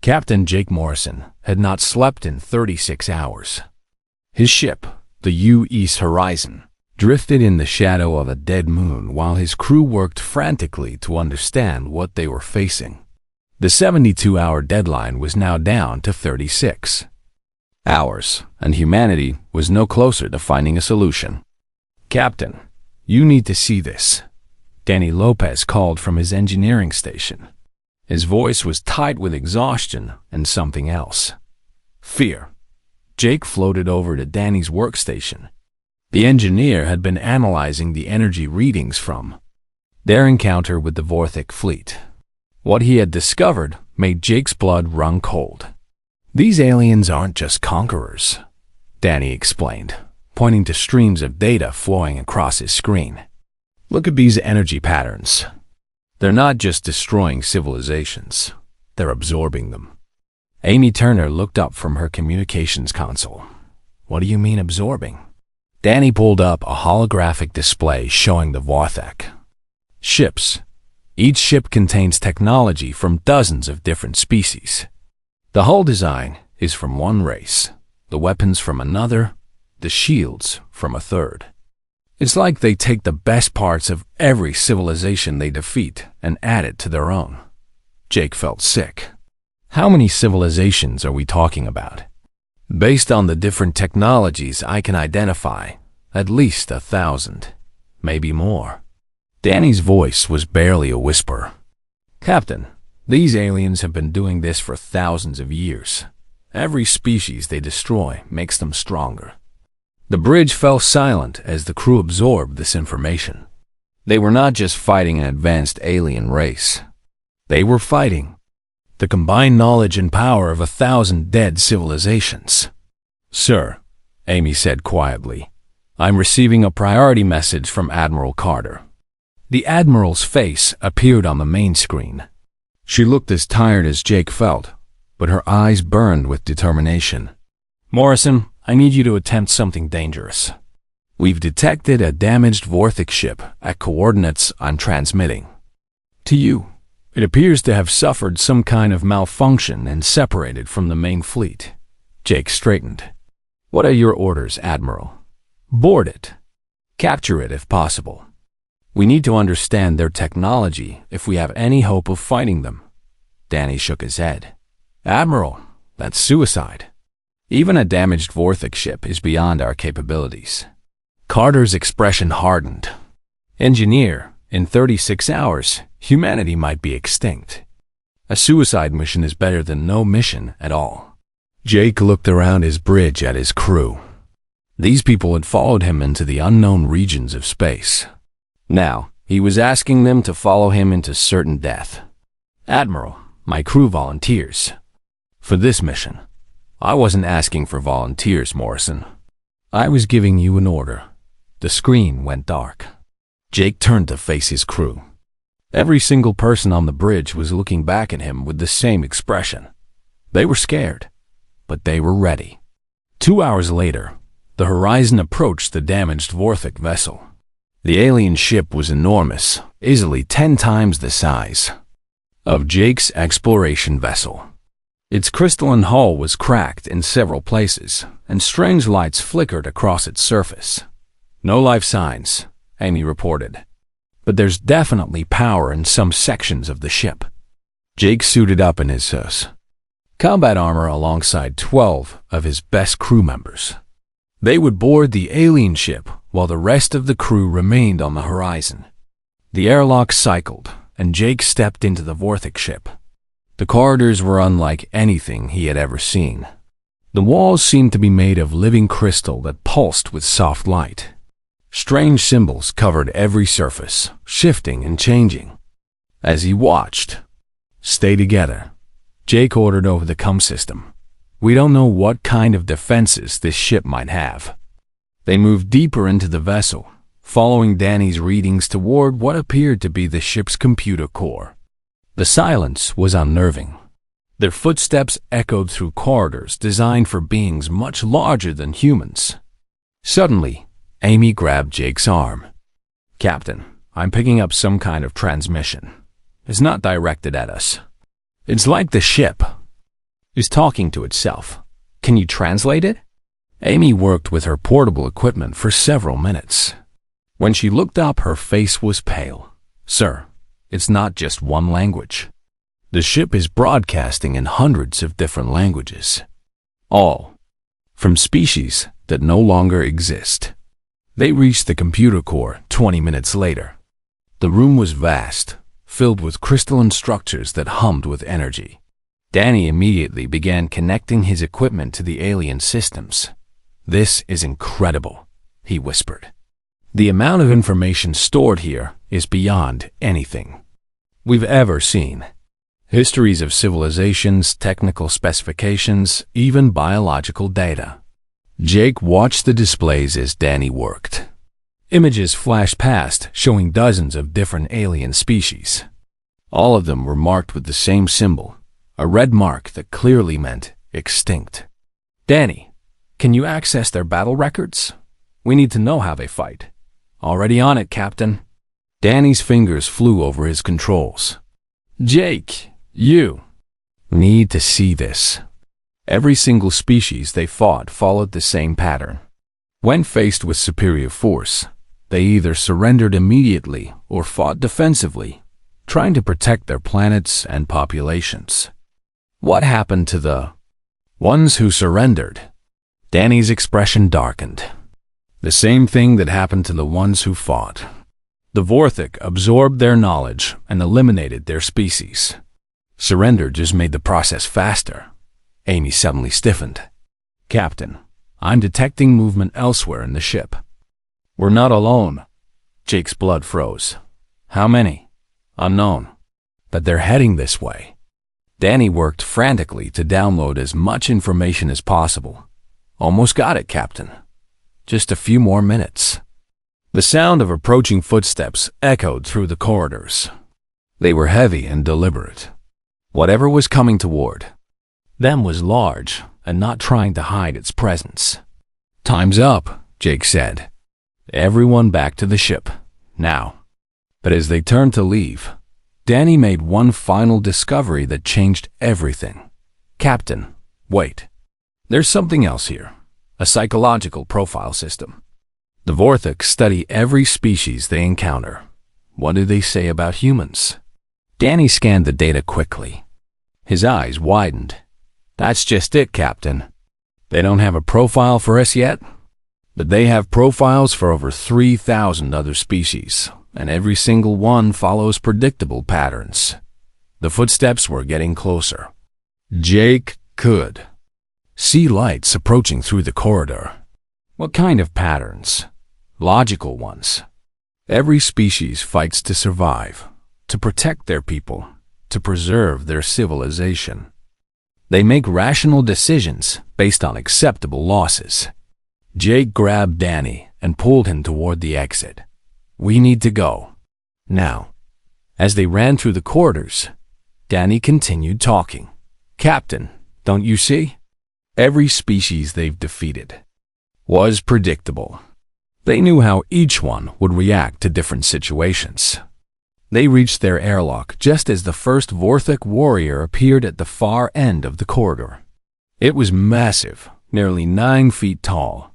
Captain Jake Morrison had not slept in 36 hours. His ship, the U.S. Horizon, drifted in the shadow of a dead moon while his crew worked frantically to understand what they were facing. The 72-hour deadline was now down to 36 hours, and humanity was no closer to finding a solution. "Captain, you need to see this," Danny Lopez called from his engineering station. His voice was tight with exhaustion and something else. Fear. Jake floated over to Danny's workstation. The engineer had been analyzing the energy readings from their encounter with the Vorthic fleet. What he had discovered made Jake's blood run cold. "These aliens aren't just conquerors," Danny explained, pointing to streams of data flowing across his screen. "Look at these energy patterns. They're not just destroying civilizations, they're absorbing them." Amy Turner looked up from her communications console. "What do you mean absorbing?" Danny pulled up a holographic display showing the Vorthic ships. Each ship contains technology from dozens of different species. The hull design is from one race, the weapons from another, the shields from a third. It's like they take the best parts of every civilization they defeat and add it to their own. Jake felt sick. How many civilizations are we talking about? Based on the different technologies I can identify, at least 1,000, maybe more. Danny's voice was barely a whisper. "Captain, these aliens have been doing this for thousands of years. Every species they destroy makes them stronger." The bridge fell silent as the crew absorbed this information. They were not just fighting an advanced alien race. They were fighting the combined knowledge and power of 1,000 dead civilizations. "Sir," Amy said quietly, "I'm receiving a priority message from Admiral Carter." The Admiral's face appeared on the main screen. She looked as tired as Jake felt, but her eyes burned with determination. "Morrison, I need you to attempt something dangerous. We've detected a damaged Vorthic ship at coordinates I'm transmitting to you. It appears to have suffered some kind of malfunction and separated from the main fleet." Jake straightened. "What are your orders, Admiral?" "Board it. Capture it if possible. We need to understand their technology if we have any hope of fighting them." Danny shook his head. "Admiral, that's suicide. Even a damaged Vorthic ship is beyond our capabilities." Carter's expression hardened. "Engineer, in 36 hours, humanity might be extinct. A suicide mission is better than no mission at all." Jake looked around his bridge at his crew. These people had followed him into the unknown regions of space. Now, he was asking them to follow him into certain death. "Admiral, my crew volunteers for this mission." "I wasn't asking for volunteers, Morrison. I was giving you an order." The screen went dark. Jake turned to face his crew. Every single person on the bridge was looking back at him with the same expression. They were scared, but they were ready. 2 hours later, the Horizon approached the damaged Vorthic vessel. The alien ship was enormous, easily 10 times the size of Jake's exploration vessel. Its crystalline hull was cracked in several places, and strange lights flickered across its surface. "No life signs," Amy reported. "But there's definitely power in some sections of the ship." Jake suited up in his combat armor alongside 12 of his best crew members. They would board the alien ship while the rest of the crew remained on the Horizon. The airlock cycled, and Jake stepped into the Vorthic ship. The corridors were unlike anything he had ever seen. The walls seemed to be made of living crystal that pulsed with soft light. Strange symbols covered every surface, shifting and changing. As he watched, "Stay together," Jake ordered over the comm system. "We don't know what kind of defenses this ship might have." They moved deeper into the vessel, following Danny's readings toward what appeared to be the ship's computer core. The silence was unnerving. Their footsteps echoed through corridors designed for beings much larger than humans. Suddenly, Amy grabbed Jake's arm. "Captain, I'm picking up some kind of transmission. It's not directed at us. It's like the ship is talking to itself. Can you translate it? Amy worked with her portable equipment for several minutes. When she looked up, her face was pale. Sir, it's not just one language. The ship is broadcasting in hundreds of different languages, all from species that no longer exist. They reached the computer core 20 minutes later. The room was vast, filled with crystalline structures that hummed with energy. Danny immediately began connecting his equipment to the alien systems. "This is incredible," he whispered. "The amount of information stored here is beyond anything we've ever seen. Histories of civilizations, technical specifications, even biological data." Jake watched the displays as Danny worked. Images flashed past, showing dozens of different alien species. All of them were marked with the same symbol, a red mark that clearly meant extinct. "Danny, can you access their battle records? We need to know how they fight." "Already on it, Captain." Danny's fingers flew over his controls. "Jake, you need to see this." Every single species they fought followed the same pattern. When faced with superior force, they either surrendered immediately or fought defensively, trying to protect their planets and populations. What happened to the ones who surrendered? Danny's expression darkened. The same thing that happened to the ones who fought. The Vorthik absorbed their knowledge and eliminated their species. Surrender just made the process faster. Amy suddenly stiffened. "Captain, I'm detecting movement elsewhere in the ship." "We're not alone." Jake's blood froze. "How many?" "Unknown. But they're heading this way." Danny worked frantically to download as much information as possible. "Almost got it, Captain. Just a few more minutes." The sound of approaching footsteps echoed through the corridors. They were heavy and deliberate. Whatever was coming toward them was large and not trying to hide its presence. "Time's up," Jake said. "Everyone back to the ship, now." But as they turned to leave, Danny made one final discovery that changed everything. "Captain, wait. There's something else here. A psychological profile system. The Vorthik study every species they encounter. What do they say about humans?" Danny scanned the data quickly. His eyes widened. "That's just it, Captain. They don't have a profile for us yet, but they have profiles for over 3,000 other species, and every single one follows predictable patterns." The footsteps were getting closer. Jake could see lights approaching through the corridor. What kind of patterns? Logical ones. Every species fights to survive, to protect their people, to preserve their civilization. They make rational decisions based on acceptable losses. Jake grabbed Danny and pulled him toward the exit. "We need to go. Now." As they ran through the corridors, Danny continued talking. "Captain, don't you see? Every species they've defeated was predictable. They knew how each one would react to different situations." They reached their airlock just as the first Vorthik warrior appeared at the far end of the corridor. It was massive, nearly 9 feet tall,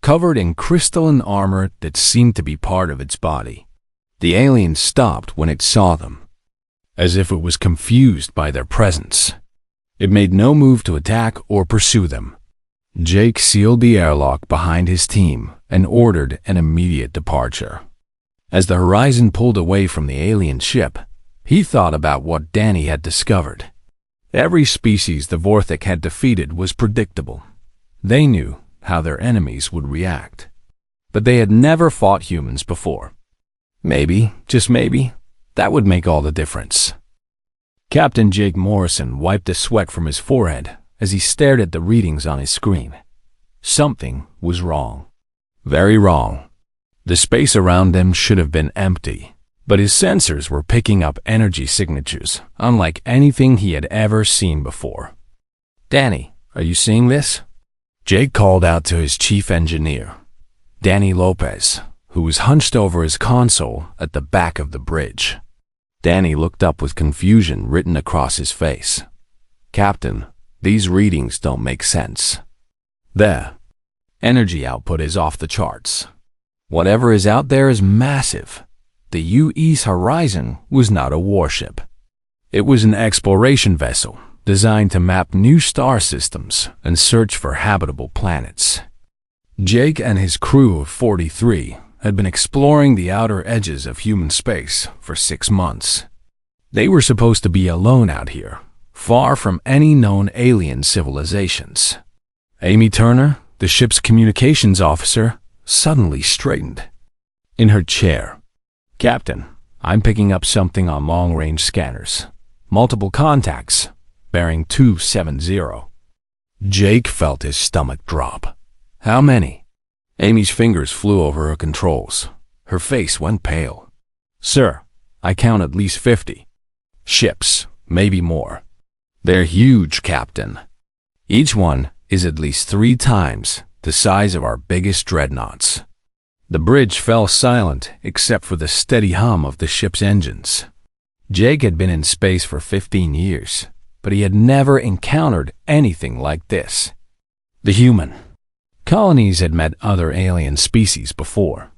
covered in crystalline armor that seemed to be part of its body. The alien stopped when it saw them, as if it was confused by their presence. It made no move to attack or pursue them. Jake sealed the airlock behind his team and ordered an immediate departure. As the horizon pulled away from the alien ship, he thought about what Danny had discovered. Every species the Vorthik had defeated was predictable. They knew how their enemies would react. But they had never fought humans before. Maybe, just maybe, that would make all the difference. Captain Jake Morrison wiped the sweat from his forehead as he stared at the readings on his screen. Something was wrong. Very wrong. The space around them should have been empty, but his sensors were picking up energy signatures unlike anything he had ever seen before. "Danny, are you seeing this?" Jake called out to his chief engineer, Danny Lopez, who was hunched over his console at the back of the bridge. Danny looked up with confusion written across his face. "Captain, These readings don't make sense. Their energy output is off the charts. Whatever is out there is massive. The UE's Horizon was not a warship. It was an exploration vessel designed to map new star systems and search for habitable planets. Jake and his crew of 43 had been exploring the outer edges of human space for 6 months. They were supposed to be alone out here, far from any known alien civilizations. Amy Turner, the ship's communications officer, suddenly straightened in her chair. "Captain, I'm picking up something on long-range scanners. Multiple contacts, bearing 270. Jake felt his stomach drop. "How many?" Amy's fingers flew over her controls. Her face went pale. "Sir, I count at least 50. Ships, maybe more. They're huge, Captain. Each one is at least 3 times the size of our biggest dreadnoughts." The bridge fell silent except for the steady hum of the ship's engines. Jake had been in space for 15 years, but he had never encountered anything like this. The human colonies had met other alien species before,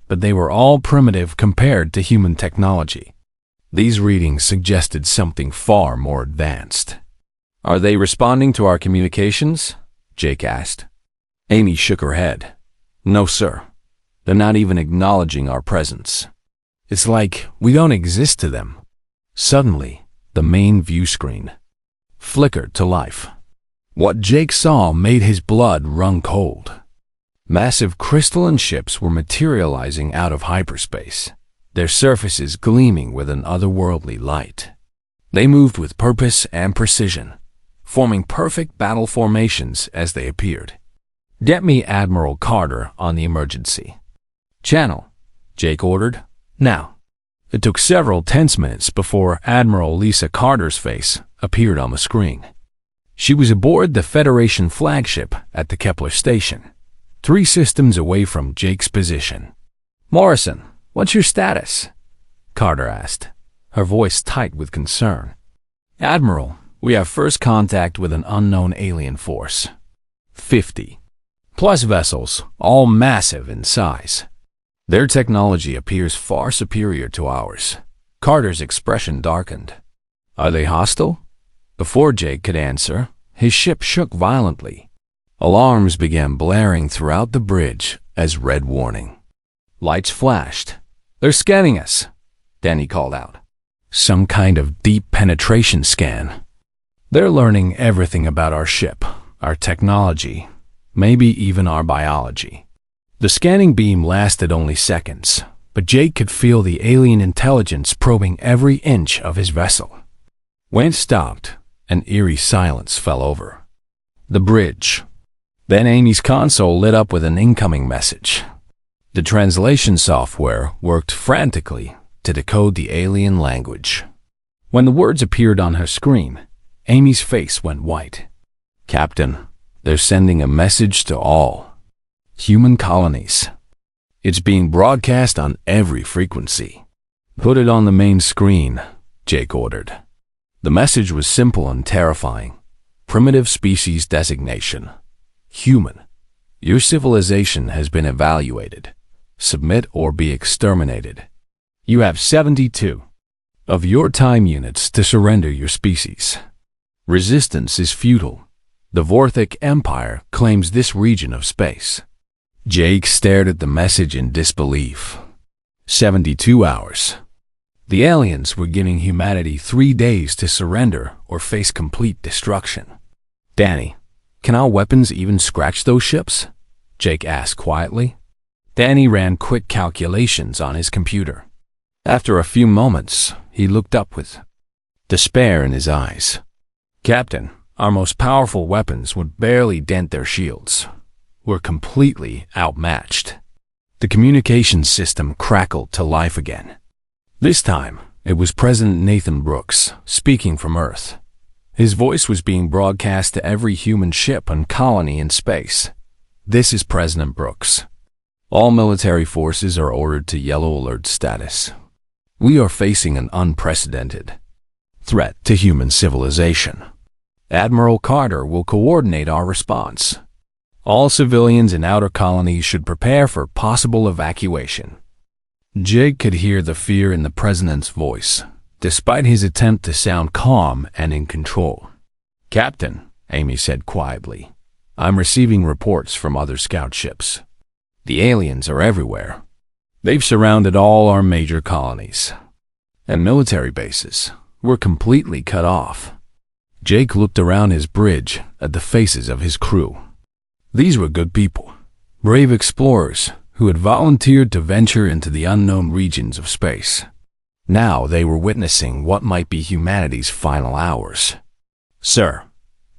but they were all primitive compared to human technology. These readings suggested something far more advanced. "Are they responding to our communications?" Jake asked. Amy shook her head. "No, sir. They're not even acknowledging our presence. It's like we don't exist to them." Suddenly, the main view screen flickered to life. What Jake saw made his blood run cold. Massive crystalline ships were materializing out of hyperspace, their surfaces gleaming with an otherworldly light. They moved with purpose and precision, forming perfect battle formations as they appeared. "Get me Admiral Carter on the emergency channel," Jake ordered. "Now." It took several tense minutes before Admiral Lisa Carter's face appeared on the screen. She was aboard the Federation flagship at the Kepler station, 3 systems away from Jake's position. "Morrison, what's your status?" Carter asked, her voice tight with concern. "Admiral, we have first contact with an unknown alien force. 50. Plus vessels, all massive in size. Their technology appears far superior to ours." Carter's expression darkened. "Are they hostile?" Before Jake could answer, his ship shook violently. Alarms began blaring throughout the bridge as red warning. Lights flashed. "They're scanning us," Danny called out. "Some kind of deep penetration scan. They're learning everything about our ship, our technology, maybe even our biology." The scanning beam lasted only seconds, but Jake could feel the alien intelligence probing every inch of his vessel. When it stopped, an eerie silence fell over the bridge. Then Amy's console lit up with an incoming message. The translation software worked frantically to decode the alien language. When the words appeared on her screen, Amy's face went white. "Captain, they're sending a message to all human colonies. It's being broadcast on every frequency." "Put it on the main screen," Jake ordered. The message was simple and terrifying. Primitive species designation. Human. Your civilization has been evaluated. Submit or be exterminated. You have 72 of your time units to surrender your species. Resistance is futile. The Vorthic Empire claims this region of space. Jake stared at the message in disbelief. 72 hours. The aliens were giving humanity 3 days to surrender or face complete destruction. "Danny, can our weapons even scratch those ships?" Jake asked quietly. Danny ran quick calculations on his computer. After a few moments, he looked up with despair in his eyes. "Captain, our most powerful weapons would barely dent their shields. We're completely outmatched." The communications system crackled to life again. This time, it was President Nathan Brooks speaking from Earth. His voice was being broadcast to every human ship and colony in space. "This is President Brooks. All military forces are ordered to yellow alert status. We are facing an unprecedented threat to human civilization. Admiral Carter will coordinate our response. All civilians in outer colonies should prepare for possible evacuation." Jake could hear the fear in the president's voice, despite his attempt to sound calm and in control. "Captain," Amy said quietly, "I'm receiving reports from other scout ships. The aliens are everywhere. They've surrounded all our major colonies. And military bases. We're completely cut off." Jake looked around his bridge at the faces of his crew. These were good people, brave explorers who had volunteered to venture into the unknown regions of space. Now they were witnessing what might be humanity's final hours. "Sir,"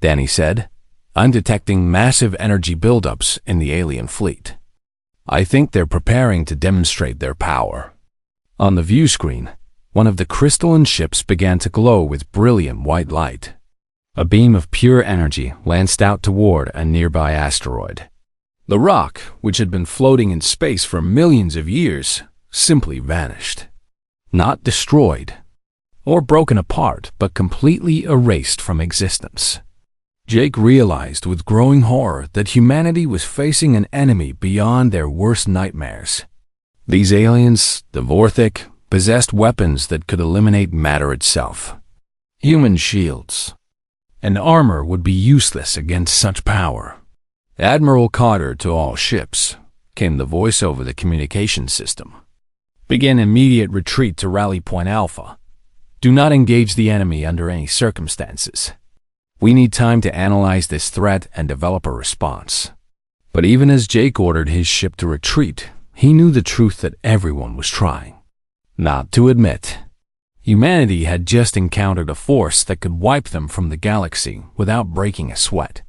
Danny said, "I'm detecting massive energy buildups in the alien fleet. I think they're preparing to demonstrate their power." On the view screen, one of the crystalline ships began to glow with brilliant white light. A beam of pure energy lanced out toward a nearby asteroid. The rock, which had been floating in space for millions of years, simply vanished. Not destroyed or broken apart, but completely erased from existence. Jake realized with growing horror that humanity was facing an enemy beyond their worst nightmares. These aliens, the Vorthic, possessed weapons that could eliminate matter itself. Human shields and armor would be useless against such power. "Admiral Carter to all ships," came the voice over the communication system. "Begin immediate retreat to Rally Point Alpha. Do not engage the enemy under any circumstances. We need time to analyze this threat and develop a response." But even as Jake ordered his ship to retreat, he knew the truth that everyone was trying not to admit. Humanity had just encountered a force that could wipe them from the galaxy without breaking a sweat.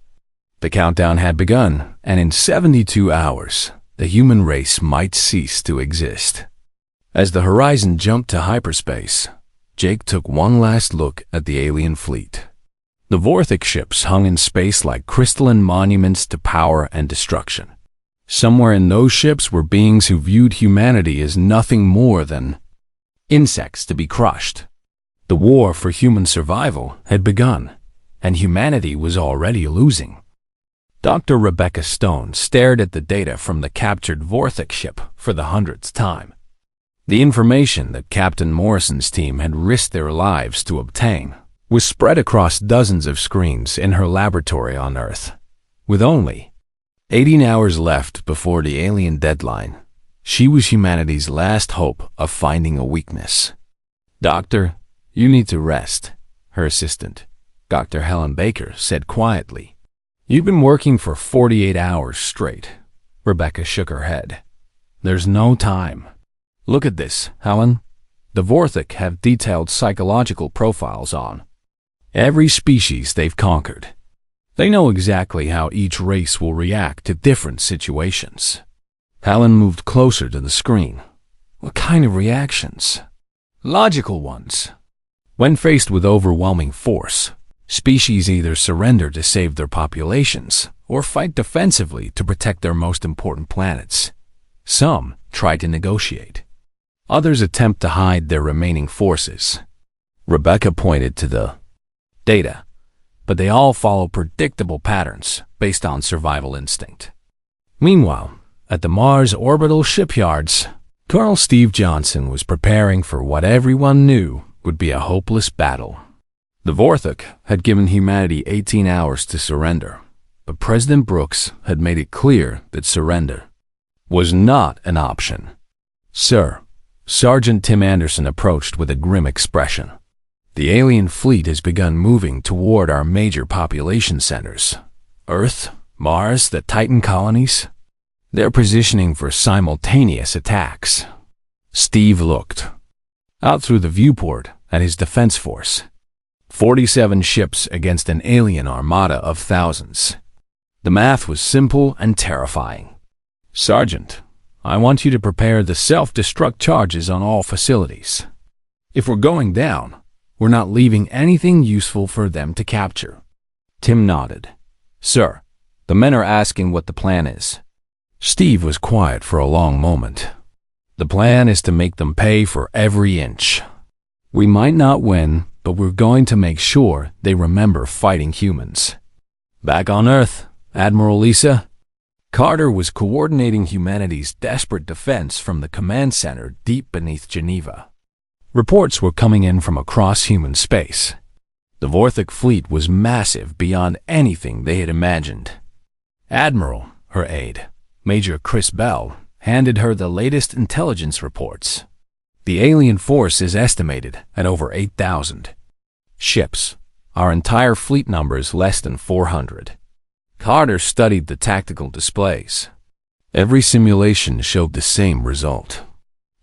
The countdown had begun, and in 72 hours, the human race might cease to exist. As the horizon jumped to hyperspace, Jake took one last look at the alien fleet. The Vorthic ships hung in space like crystalline monuments to power and destruction. Somewhere in those ships were beings who viewed humanity as nothing more than insects to be crushed. The war for human survival had begun, and humanity was already losing. Dr. Rebecca Stone stared at the data from the captured Vorthic ship for the 100th time. The information that Captain Morrison's team had risked their lives to obtain was spread across dozens of screens in her laboratory on Earth. With only 18 hours left before the alien deadline, she was humanity's last hope of finding a weakness. "Doctor, you need to rest," her assistant, Dr. Helen Baker, said quietly. "You've been working for 48 hours straight." Rebecca shook her head. "There's no time. Look at this, Helen. The Vorthic have detailed psychological profiles on every species they've conquered. They know exactly how each race will react to different situations." Helen moved closer to the screen. "What kind of reactions?" "Logical ones. When faced with overwhelming force, species either surrender to save their populations or fight defensively to protect their most important planets. Some try to negotiate. Others attempt to hide their remaining forces." Rebecca pointed to the data, but they all follow predictable patterns based on survival instinct. Meanwhile, at the Mars orbital shipyards, Colonel Steve Johnson was preparing for what everyone knew would be a hopeless battle. The Vorthic had given humanity 18 hours to surrender, but President Brooks had made it clear that surrender was not an option. "Sir," Sergeant Tim Anderson approached with a grim expression, "the alien fleet has begun moving toward our major population centers. Earth, Mars, the Titan colonies. They're positioning for simultaneous attacks." Steve looked out through the viewport at his defense force. 47 ships against an alien armada of thousands. The math was simple and terrifying. "Sergeant, I want you to prepare the self-destruct charges on all facilities. If we're going down, we're not leaving anything useful for them to capture." Tim nodded. "Sir, the men are asking what the plan is." Steve was quiet for a long moment. "The plan is to make them pay for every inch. We might not win, but we're going to make sure they remember fighting humans. Back on Earth, Admiral Lisa. Carter was coordinating humanity's desperate defense from the command center deep beneath Geneva. Reports were coming in from across human space. The Vorthic fleet was massive beyond anything they had imagined. Admiral, her aide, Major Chris Bell, handed her the latest intelligence reports. The alien force is estimated at over 8,000. Ships. Our entire fleet number is less than 400. Carter studied the tactical displays. Every simulation showed the same result.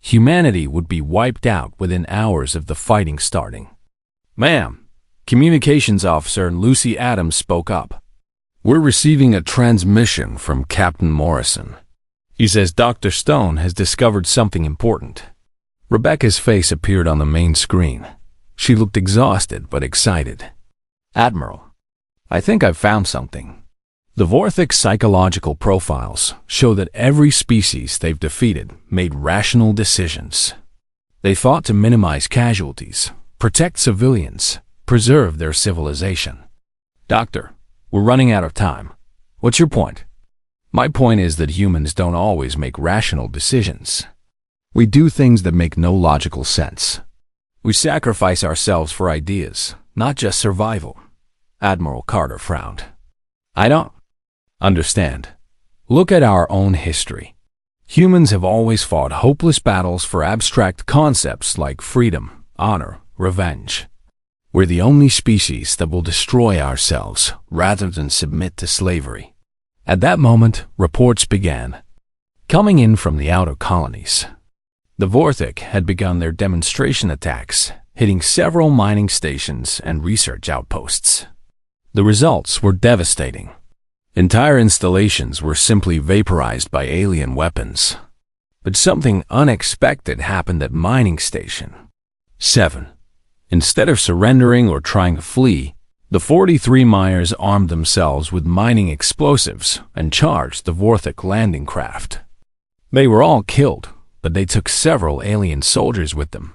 Humanity would be wiped out within hours of the fighting starting. "Ma'am," Communications Officer Lucy Adams spoke up. "We're receiving a transmission from Captain Morrison. He says Dr. Stone has discovered something important." Rebecca's face appeared on the main screen. She looked exhausted but excited. "Admiral, I think I've found something." The Vorthic psychological profiles show that every species they've defeated made rational decisions. They fought to minimize casualties, protect civilians, preserve their civilization. "Doctor, we're running out of time. What's your point?" "My point is that humans don't always make rational decisions. We do things that make no logical sense. We sacrifice ourselves for ideas, not just survival." Admiral Carter frowned. "I don't understand. Look at our own history. Humans have always fought hopeless battles for abstract concepts like freedom, honor, revenge. We're the only species that will destroy ourselves rather than submit to slavery." At that moment, reports began, coming in from the outer colonies. The Vorthic had begun their demonstration attacks, hitting several mining stations and research outposts. The results were devastating. Entire installations were simply vaporized by alien weapons. But something unexpected happened at Mining Station 7. Instead of surrendering or trying to flee, the 43 miners armed themselves with mining explosives and charged the Vorthic landing craft. They were all killed, but they took several alien soldiers with them.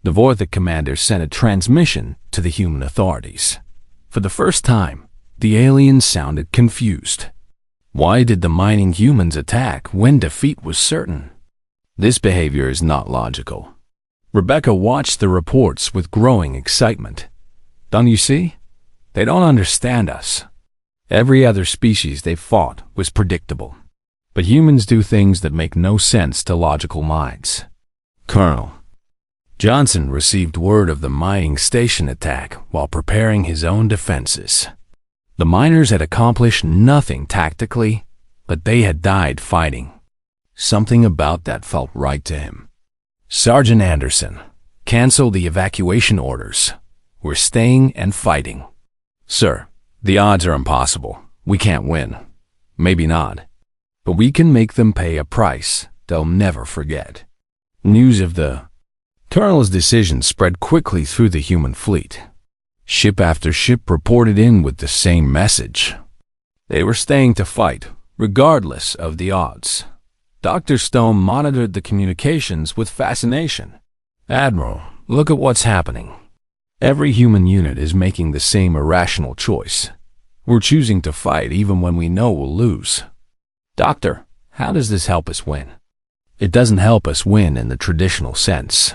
The Vorthic commander sent a transmission to the human authorities. For the first time, the aliens sounded confused. Why did the mining humans attack when defeat was certain? This behavior is not logical. Rebecca watched the reports with growing excitement. "Don't you see? They don't understand us. Every other species they fought was predictable. But humans do things that make no sense to logical minds." Colonel Johnson received word of the mining station attack while preparing his own defenses. The miners had accomplished nothing tactically, but they had died fighting. Something about that felt right to him. "Sergeant Anderson, cancel the evacuation orders. We're staying and fighting." "Sir, the odds are impossible. We can't win." "Maybe not. But we can make them pay a price they'll never forget." News of the Colonel's decision spread quickly through the human fleet. Ship after ship reported in with the same message. They were staying to fight, regardless of the odds. Dr. Stone monitored the communications with fascination. "Admiral, look at what's happening. Every human unit is making the same irrational choice. We're choosing to fight even when we know we'll lose." "Doctor, how does this help us win?" "It doesn't help us win in the traditional sense,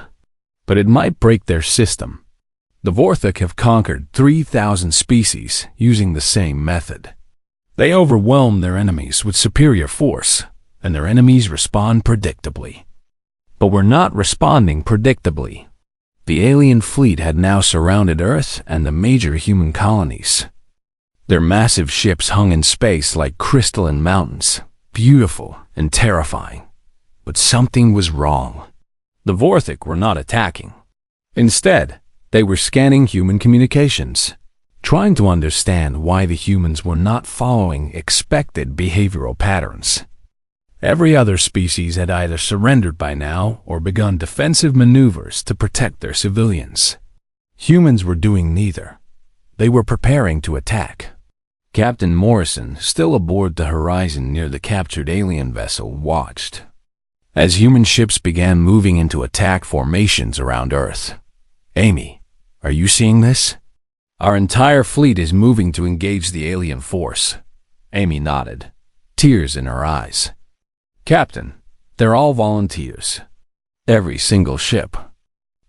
but it might break their system. The Vorthic have conquered 3,000 species using the same method. They overwhelm their enemies with superior force, and their enemies respond predictably. But we're not responding predictably. The alien fleet had now surrounded Earth and the major human colonies. Their massive ships hung in space like crystalline mountains, beautiful and terrifying. But something was wrong. The Vorthic were not attacking. Instead, they were scanning human communications, trying to understand why the humans were not following expected behavioral patterns. Every other species had either surrendered by now or begun defensive maneuvers to protect their civilians. Humans were doing neither. They were preparing to attack. Captain Morrison, still aboard the horizon near the captured alien vessel, watched as human ships began moving into attack formations around Earth. "Amy, Are you seeing this? Our entire fleet is moving to engage the alien force. Amy nodded, tears in her eyes. Captain, they're all volunteers. Every single ship.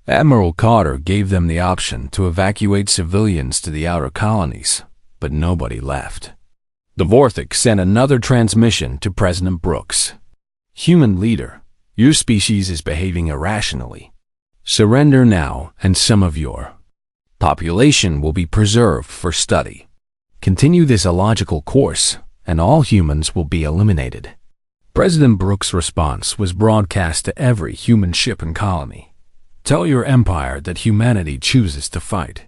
Admiral Carter gave them the option to evacuate civilians to the outer colonies, but nobody left. The Vorthik sent another transmission to President Brooks. Human leader, your species is behaving irrationally. Surrender now, and some of your population will be preserved for study. Continue this illogical course, and all humans will be eliminated. President Brooks' response was broadcast to every human ship and colony. Tell your empire that humanity chooses to fight.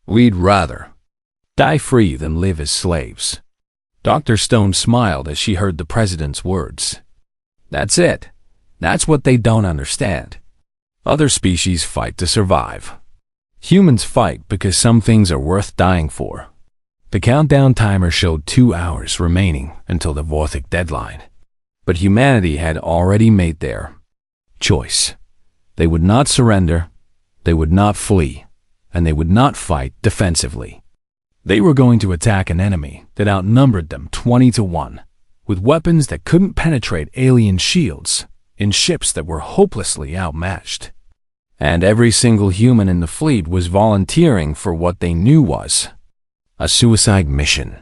We'd rather die free than live as slaves. Dr. Stone smiled as she heard the president's words. That's it. That's what they don't understand. Other species fight to survive. Humans fight because some things are worth dying for. The countdown timer showed 2 hours remaining until the Vorthik deadline. But humanity had already made their choice. They would not surrender, they would not flee, and they would not fight defensively. They were going to attack an enemy that outnumbered them 20-1, with weapons that couldn't penetrate alien shields, in ships that were hopelessly outmatched. And every single human in the fleet was volunteering for what they knew was a suicide mission.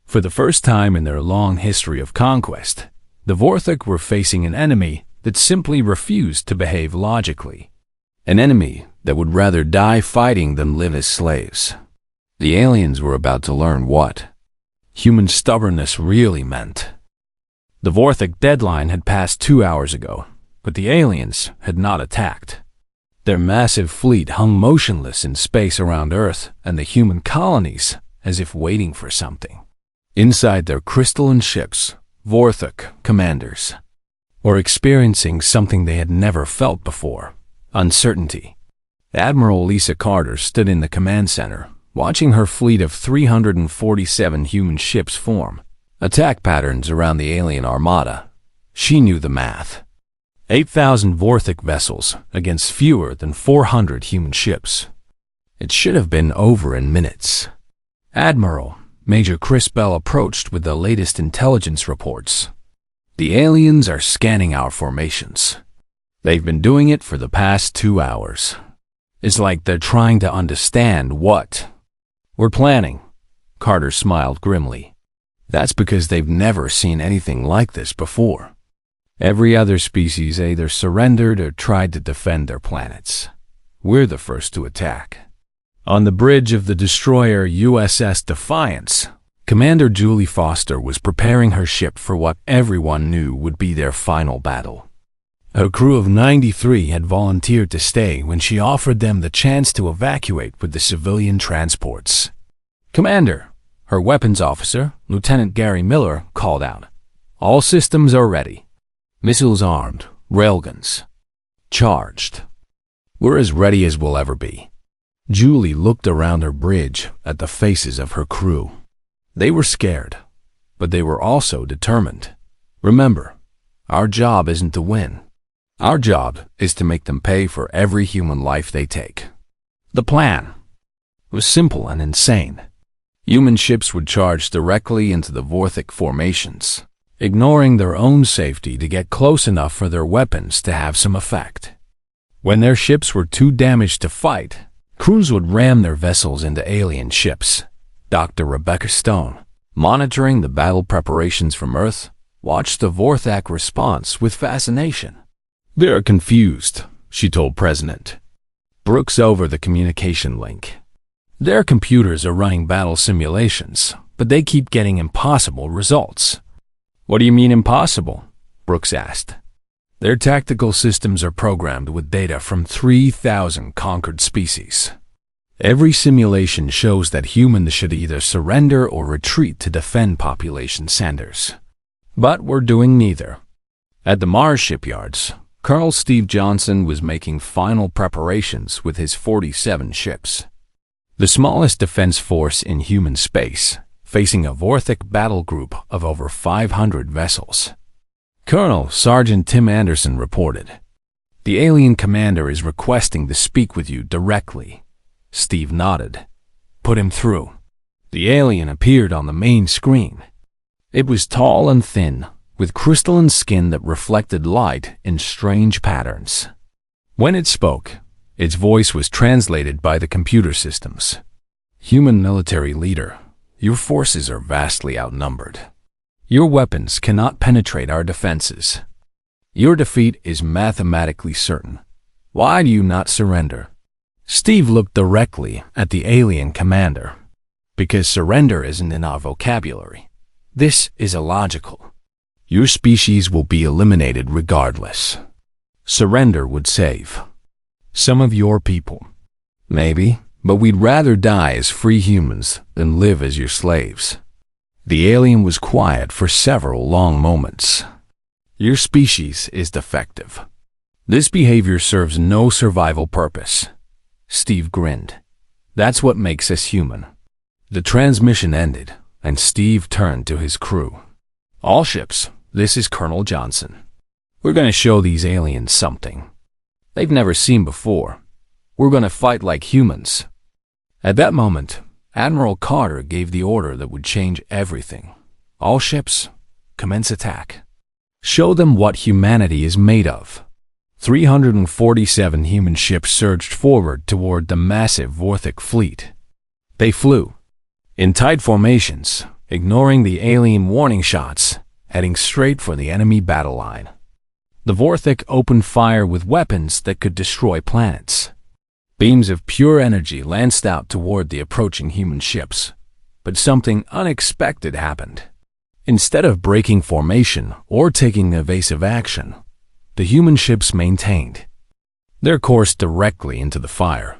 For the first time in their long history of conquest, the Vorthik were facing an enemy that simply refused to behave logically. An enemy that would rather die fighting than live as slaves. The aliens were about to learn what human stubbornness really meant. The Vorthik deadline had passed 2 hours ago, but the aliens had not attacked. Their massive fleet hung motionless in space around Earth and the human colonies, as if waiting for something. Inside their crystalline ships, Vorthik commanders were experiencing something they had never felt before: uncertainty. Admiral Lisa Carter stood in the command center, watching her fleet of 347 human ships form attack patterns around the alien armada. She knew the math. 8,000 Vorthik vessels against fewer than 400 human ships. It should have been over in minutes. Admiral Major Chris Bell approached with the latest intelligence reports. The aliens are scanning our formations. They've been doing it for the past 2 hours. It's like they're trying to understand what we're planning. Carter smiled grimly. That's because they've never seen anything like this before. Every other species either surrendered or tried to defend their planets. We're the first to attack. On the bridge of the destroyer USS Defiance, Commander Julie Foster was preparing her ship for what everyone knew would be their final battle. Her crew of 93 had volunteered to stay when she offered them the chance to evacuate with the civilian transports. Commander, her weapons officer, Lieutenant Gary Miller, called out. All systems are ready. Missiles armed, railguns charged. We're as ready as we'll ever be. Julie looked around her bridge at the faces of her crew. They were scared, but they were also determined. Remember, our job isn't to win. Our job is to make them pay for every human life they take. The plan was simple and insane. Human ships would charge directly into the Vorthik formations, ignoring their own safety to get close enough for their weapons to have some effect. When their ships were too damaged to fight, crews would ram their vessels into alien ships. Dr. Rebecca Stone, monitoring the battle preparations from Earth, watched the Vorthak response with fascination. They're confused, she told President Brooks over the communication link. Their computers are running battle simulations, but they keep getting impossible results. What do you mean impossible? Brooks asked. Their tactical systems are programmed with data from 3,000 conquered species. Every simulation shows that humans should either surrender or retreat to defend population centers. But we're doing neither. At the Mars shipyards, Colonel Steve Johnson was making final preparations with his 47 ships. The smallest defense force in human space, facing a Vorthik battle group of over 500 vessels. Colonel Sergeant Tim Anderson reported, "The alien commander is requesting to speak with you directly. Steve nodded. "Put him through." The alien appeared on the main screen. It was tall and thin, with crystalline skin that reflected light in strange patterns. When it spoke, its voice was translated by the computer systems. "Human military leader, your forces are vastly outnumbered. Your weapons cannot penetrate our defenses. Your defeat is mathematically certain. Why do you not surrender?" Steve looked directly at the alien commander. "Because surrender isn't in our vocabulary. This is illogical. Your species will be eliminated regardless. Surrender would save some of your people. Maybe, but we'd rather die as free humans than live as your slaves." The alien was quiet for several long moments. "Your species is defective. This behavior serves no survival purpose." Steve grinned. "That's what makes us human." The transmission ended, and Steve turned to his crew. "All ships, this is Colonel Johnson. We're going to show these aliens something they've never seen before. We're going to fight like humans." At that moment, Admiral Carter gave the order that would change everything. "All ships, commence attack. Show them what humanity is made of." 347 human ships surged forward toward the massive Vorthic fleet. They flew in tight formations, ignoring the alien warning shots, heading straight for the enemy battle line. The Vorthic opened fire with weapons that could destroy planets. Beams of pure energy lanced out toward the approaching human ships, but something unexpected happened. Instead of breaking formation or taking evasive action, the human ships maintained their course directly into the fire.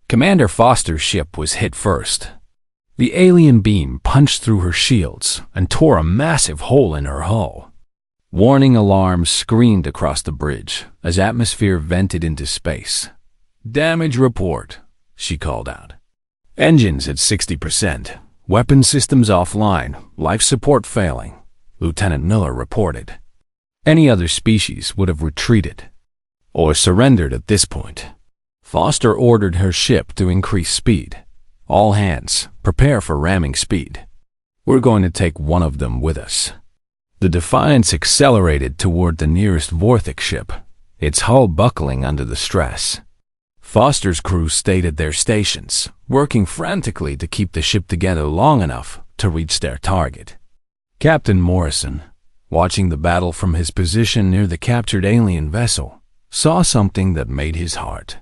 Commander Foster's ship was hit first. The alien beam punched through her shields and tore a massive hole in her hull. Warning alarms screamed across the bridge as atmosphere vented into space. "Damage report," she called out. "Engines at 60%. Weapon systems offline. Life support failing," Lieutenant Miller reported. Any other species would have retreated or surrendered at this point. Foster ordered her ship to increase speed. "All hands, prepare for ramming speed. We're going to take one of them with us." The Defiance accelerated toward the nearest Vorthic ship, its hull buckling under the stress. Foster's crew stayed at their stations, working frantically to keep the ship together long enough to reach their target. Captain Morrison, watching the battle from his position near the captured alien vessel, saw something that made his heart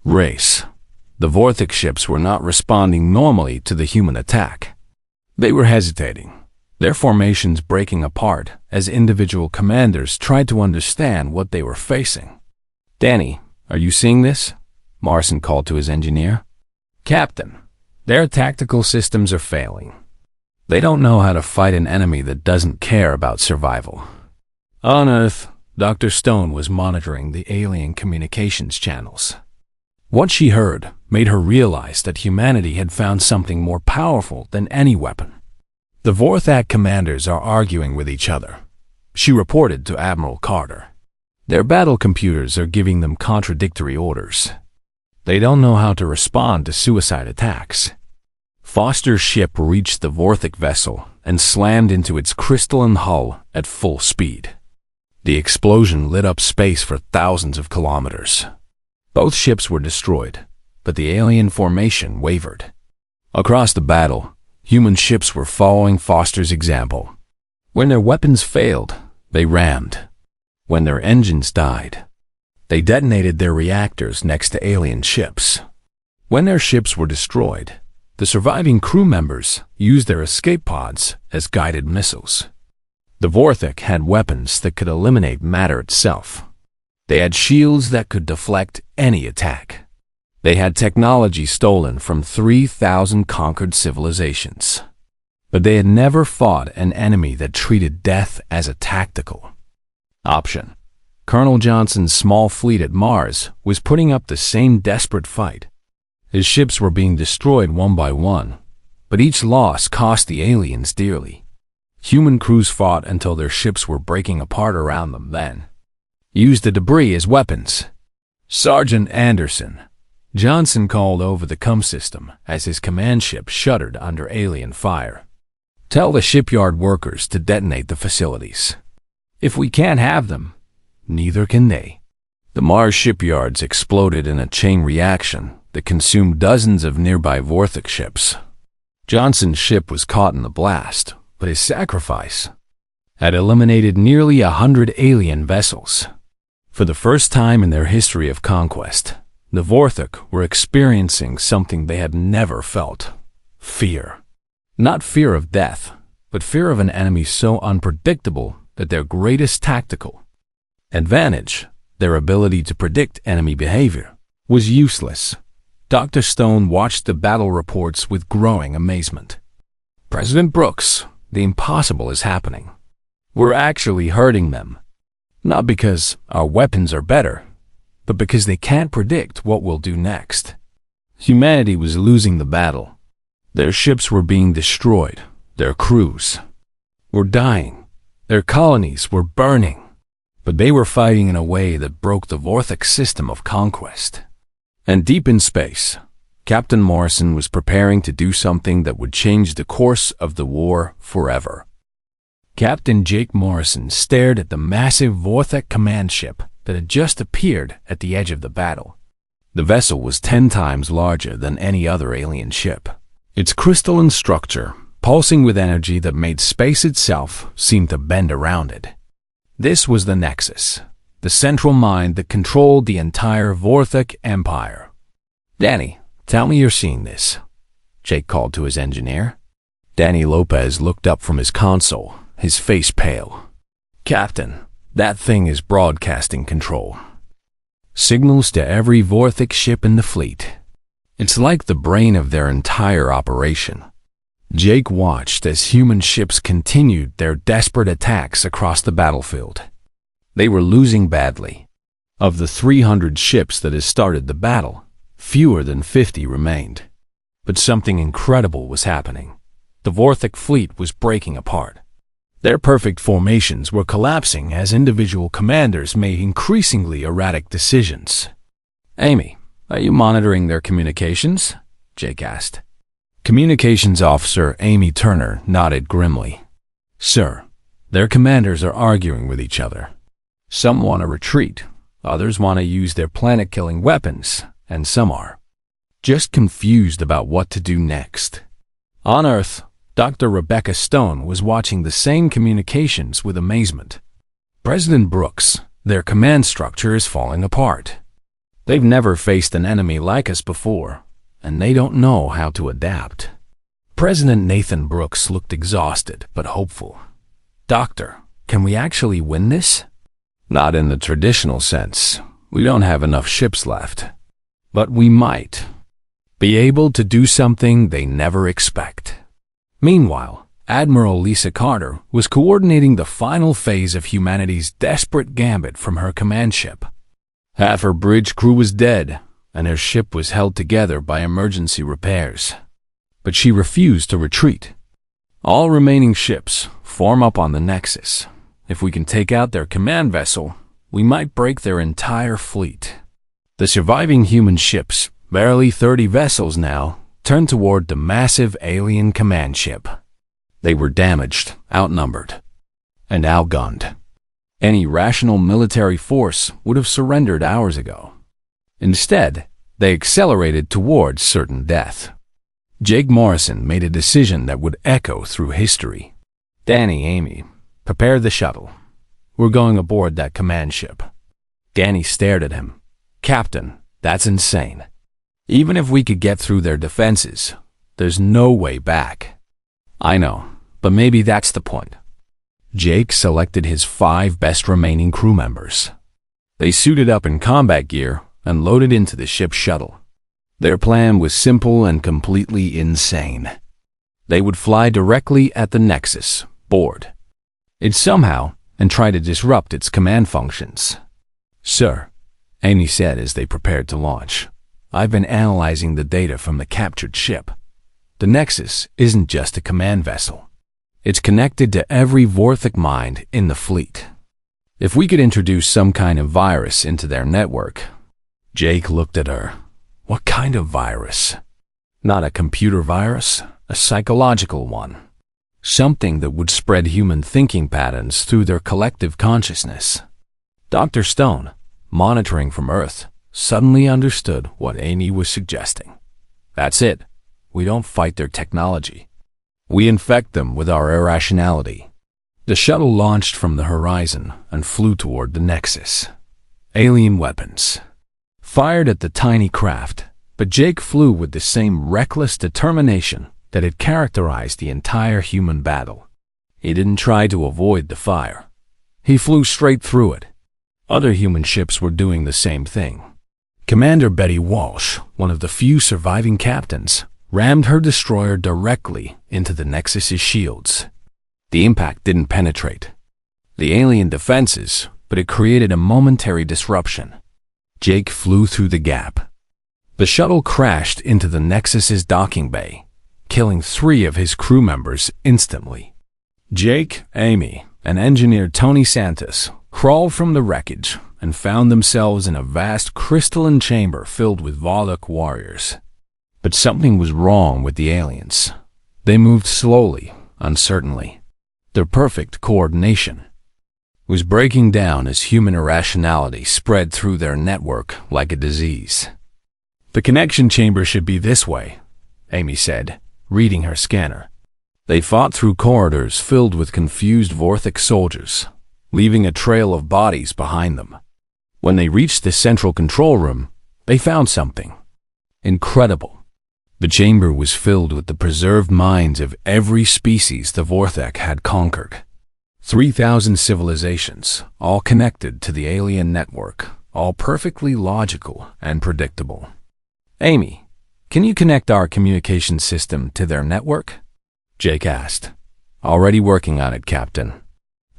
race. The Vorthic ships were not responding normally to the human attack. They were hesitating, their formations breaking apart as individual commanders tried to understand what they were facing. "Danny, are you seeing this?" Morrison called to his engineer. "Captain, their tactical systems are failing. They don't know how to fight an enemy that doesn't care about survival." On Earth, Dr. Stone was monitoring the alien communications channels. What she heard made her realize that humanity had found something more powerful than any weapon. "The Vorthak commanders are arguing with each other," she reported to Admiral Carter. "Their battle computers are giving them contradictory orders. They don't know how to respond to suicide attacks." Foster's ship reached the Vorthic vessel and slammed into its crystalline hull at full speed. The explosion lit up space for thousands of kilometers. Both ships were destroyed, but the alien formation wavered. Across the battle, human ships were following Foster's example. When their weapons failed, they rammed. When their engines died, they detonated their reactors next to alien ships. When their ships were destroyed, the surviving crew members used their escape pods as guided missiles. The Vorthic had weapons that could eliminate matter itself. They had shields that could deflect any attack. They had technology stolen from 3,000 conquered civilizations. But they had never fought an enemy that treated death as a tactical option. Colonel Johnson's small fleet at Mars was putting up the same desperate fight. His ships were being destroyed one by one, but each loss cost the aliens dearly. Human crews fought until their ships were breaking apart around them, then used the debris as weapons. Sergeant Anderson, Johnson called over the comm system as his command ship shuddered under alien fire. "Tell the shipyard workers to detonate the facilities. If we can't have them, neither can they." The Mars shipyards exploded in a chain reaction that consumed dozens of nearby Vorthok ships. Johnson's ship was caught in the blast, but his sacrifice had eliminated nearly 100 alien vessels. For the first time in their history of conquest, the Vorthok were experiencing something they had never felt: fear. Not fear of death, but fear of an enemy so unpredictable that their greatest tactical advantage, their ability to predict enemy behavior, was useless. Dr. Stone watched the battle reports with growing amazement. "President Brooks, the impossible is happening. We're actually hurting them. Not because our weapons are better, but because they can't predict what we'll do next." Humanity was losing the battle. Their ships were being destroyed. Their crews were dying. Their colonies were burning. But they were fighting in a way that broke the Vorthok system of conquest. And deep in space, Captain Morrison was preparing to do something that would change the course of the war forever. Captain Jake Morrison stared at the massive Vorthok command ship that had just appeared at the edge of the battle. The vessel was 10 times larger than any other alien ship. Its crystalline structure, pulsing with energy that made space itself seem to bend around it. This was the Nexus, the central mind that controlled the entire Vorthok Empire. "Danny, tell me you're seeing this," Jake called to his engineer. Danny Lopez looked up from his console, his face pale. "Captain, that thing is broadcasting control. Signals to every Vorthok ship in the fleet. It's like the brain of their entire operation." Jake watched as human ships continued their desperate attacks across the battlefield. They were losing badly. Of the 300 ships that had started the battle, fewer than 50 remained. But something incredible was happening. The Vorthok fleet was breaking apart. Their perfect formations were collapsing as individual commanders made increasingly erratic decisions. "Amy, are you monitoring their communications?" Jake asked. Communications Officer Amy Turner nodded grimly. "Sir, their commanders are arguing with each other. Some want to retreat, others want to use their planet-killing weapons, and some are just confused about what to do next." On Earth, Dr. Rebecca Stone was watching the same communications with amazement. "President Brooks, their command structure is falling apart. They've never faced an enemy like us before, and they don't know how to adapt." President Nathan Brooks looked exhausted but hopeful. "Doctor, can we actually win this?" "Not in the traditional sense. We don't have enough ships left. But we might be able to do something they never expect." Meanwhile, Admiral Lisa Carter was coordinating the final phase of humanity's desperate gambit from her command ship. Half her bridge crew was dead, and her ship was held together by emergency repairs. But she refused to retreat. "All remaining ships form up on the Nexus. If we can take out their command vessel, we might break their entire fleet." The surviving human ships, barely 30 vessels now, turned toward the massive alien command ship. They were damaged, outnumbered, and outgunned. Any rational military force would have surrendered hours ago. Instead, they accelerated towards certain death. Jake Morrison made a decision that would echo through history. "Danny, Amy, prepare the shuttle. We're going aboard that command ship." Danny stared at him. "Captain, that's insane. Even if we could get through their defenses, there's no way back." "I know, but maybe that's the point." Jake selected his 5 best remaining crew members. They suited up in combat gear and loaded into the ship's shuttle. Their plan was simple and completely insane. They would fly directly at the Nexus, board it somehow, and try to disrupt its command functions. "Sir," Amy said as they prepared to launch, "I've been analyzing the data from the captured ship. The Nexus isn't just a command vessel. It's connected to every Vorthok mind in the fleet. If we could introduce some kind of virus into their network." Jake looked at her. What kind of virus? Not a computer virus, a psychological one. Something that would spread human thinking patterns through their collective consciousness. Dr. Stone, monitoring from Earth, suddenly understood what Amy was suggesting. That's it. We don't fight their technology. We infect them with our irrationality. The shuttle launched from the horizon and flew toward the Nexus. Alien weapons. Fired at the tiny craft, but Jake flew with the same reckless determination that had characterized the entire human battle. He didn't try to avoid the fire. He flew straight through it. Other human ships were doing the same thing. Commander Betty Walsh, one of the few surviving captains, rammed her destroyer directly into the Nexus's shields. The impact didn't penetrate the alien defenses, but it created a momentary disruption. Jake flew through the gap. The shuttle crashed into the Nexus's docking bay, killing 3 of his crew members instantly. Jake, Amy, and engineer Tony Santos crawled from the wreckage and found themselves in a vast crystalline chamber filled with Volok warriors. But something was wrong with the aliens. They moved slowly, uncertainly. Their perfect coordination was breaking down as human irrationality spread through their network like a disease. The connection chamber should be this way, Amy said, reading her scanner. They fought through corridors filled with confused Vorthic soldiers, leaving a trail of bodies behind them. When they reached the central control room, they found something incredible. The chamber was filled with the preserved minds of every species the Vorthek had conquered. 3,000 civilizations, all connected to the alien network, all perfectly logical and predictable. Amy, can you connect our communication system to their network? Jake asked. Already working on it, Captain.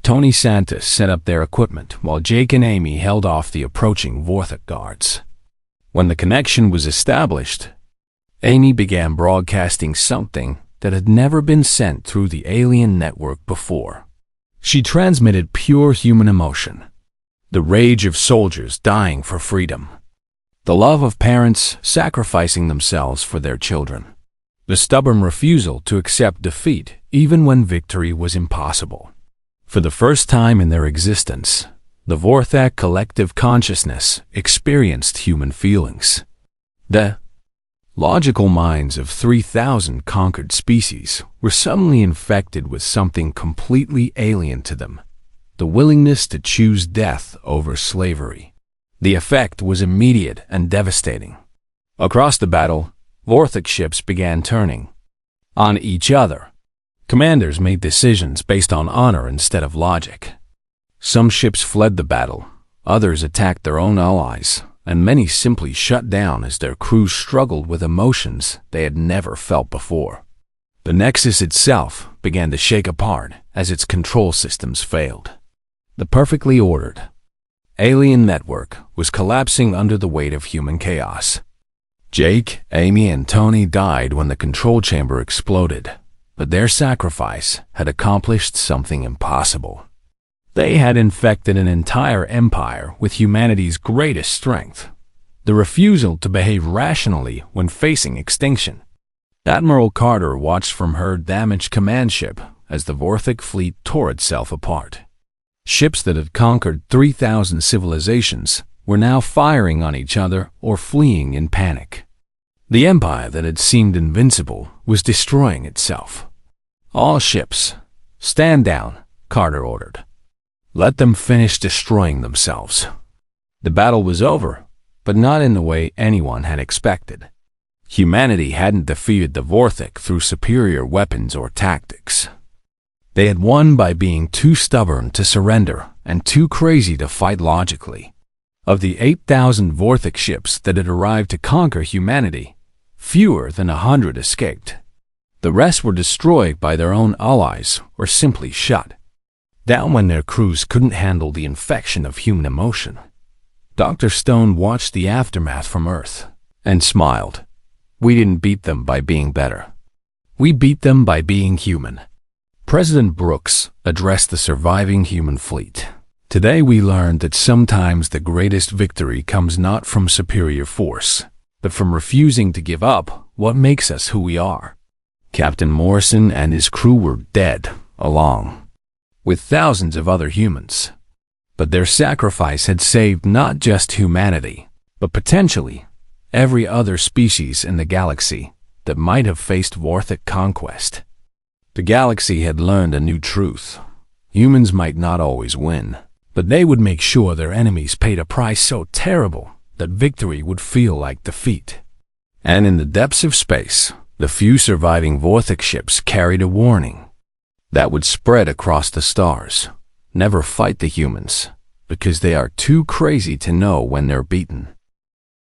Tony Santos set up their equipment while Jake and Amy held off the approaching Vorthek guards. When the connection was established, Amy began broadcasting something that had never been sent through the alien network before. She transmitted pure human emotion, the rage of soldiers dying for freedom, the love of parents sacrificing themselves for their children, the stubborn refusal to accept defeat even when victory was impossible. For the first time in their existence, the Vorthak collective consciousness experienced human feelings. The logical minds of 3,000 conquered species were suddenly infected with something completely alien to them, the willingness to choose death over slavery. The effect was immediate and devastating. Across the battle, Vorthik ships began turning on each other. Commanders made decisions based on honor instead of logic. Some ships fled the battle, others attacked their own allies, and many simply shut down as their crews struggled with emotions they had never felt before. The Nexus itself began to shake apart as its control systems failed. The perfectly ordered alien network was collapsing under the weight of human chaos. Jake, Amy, and Tony died when the control chamber exploded, but their sacrifice had accomplished something impossible. They had infected an entire empire with humanity's greatest strength, the refusal to behave rationally when facing extinction. Admiral Carter watched from her damaged command ship as the Vorthik fleet tore itself apart. Ships that had conquered 3,000 civilizations were now firing on each other or fleeing in panic. The empire that had seemed invincible was destroying itself. All ships, stand down, Carter ordered. Let them finish destroying themselves. The battle was over, but not in the way anyone had expected. Humanity hadn't defeated the Vorthik through superior weapons or tactics. They had won by being too stubborn to surrender and too crazy to fight logically. Of the 8,000 Vorthik ships that had arrived to conquer humanity, fewer than 100 escaped. The rest were destroyed by their own allies or simply shot down when their crews couldn't handle the infection of human emotion. Dr. Stone watched the aftermath from Earth and smiled. We didn't beat them by being better. We beat them by being human. President Brooks addressed the surviving human fleet. Today we learned that sometimes the greatest victory comes not from superior force, but from refusing to give up what makes us who we are. Captain Morrison and his crew were dead, along with thousands of other humans. But their sacrifice had saved not just humanity, but potentially every other species in the galaxy that might have faced Vorthic conquest. The galaxy had learned a new truth. Humans might not always win, but they would make sure their enemies paid a price so terrible that victory would feel like defeat. And in the depths of space, the few surviving Vorthic ships carried a warning that would spread across the stars. Never fight the humans, because they are too crazy to know when they're beaten.